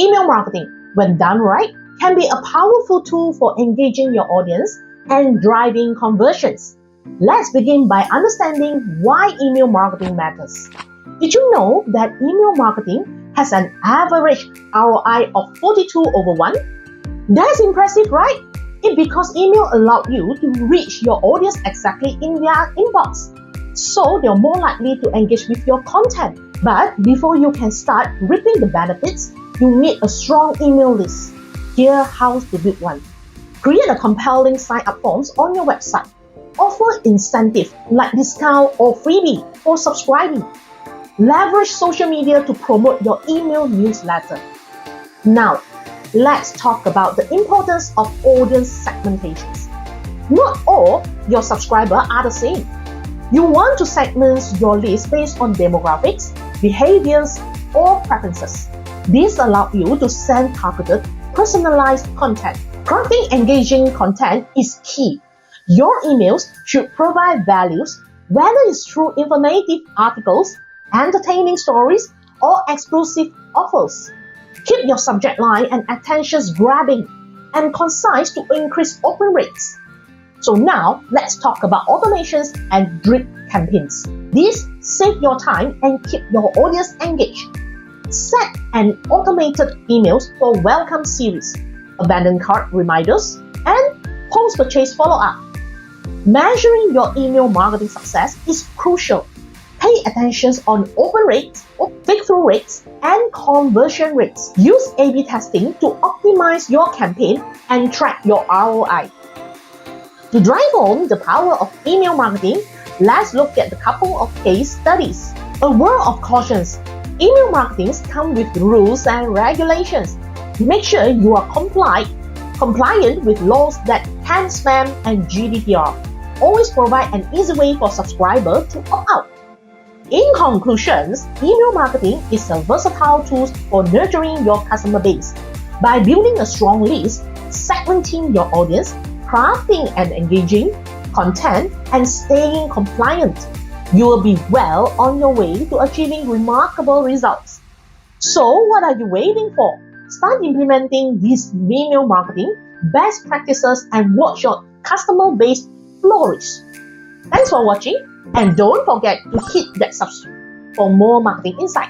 Email marketing, when done right, can be a powerful tool for engaging your audience and driving conversions. Let's begin by understanding why email marketing matters. Did you know that email marketing has an average ROI of 42/1? That's impressive, right? It's because email allows you to reach your audience exactly in their inbox, so they're more likely to engage with your content. But before you can start reaping the benefits, you need a strong email list. Here's how to build one. Create a compelling sign-up forms on your website. Offer incentives like discount or freebie for subscribing. Leverage social media to promote your email newsletter. Now, let's talk about the importance of audience segmentations. Not all your subscribers are the same. You want to segment your list based on demographics, behaviors, or preferences. This allows you to send targeted, personalized content. Crafting engaging content is key. Your emails should provide values, whether it's through informative articles, entertaining stories, or exclusive offers. Keep your subject line and attentions grabbing and concise to increase open rates. So now, let's talk about automations and drip campaigns. These save your time and keep your audience engaged. Set an automated emails for welcome series, abandoned cart reminders, and post-purchase follow-up. Measuring your email marketing success is crucial. Pay attention on open rates, click-through rates, and conversion rates. Use A/B testing to optimize your campaign and track your ROI. To drive home the power of email marketing, let's look at a couple of case studies. A word of cautions. Email marketing comes with rules and regulations. Make sure you are compliant with laws that can spam and GDPR. Always provide an easy way for subscribers to opt out. In conclusions, email marketing is a versatile tool for nurturing your customer base. By building a strong list, segmenting your audience, crafting and engaging content, and staying compliant, you will be well on your way to achieving remarkable results. So what are you waiting for? Start implementing these email marketing best practices and watch your customer base flourish. Thanks for watching, and don't forget to hit that subscribe for more marketing insight.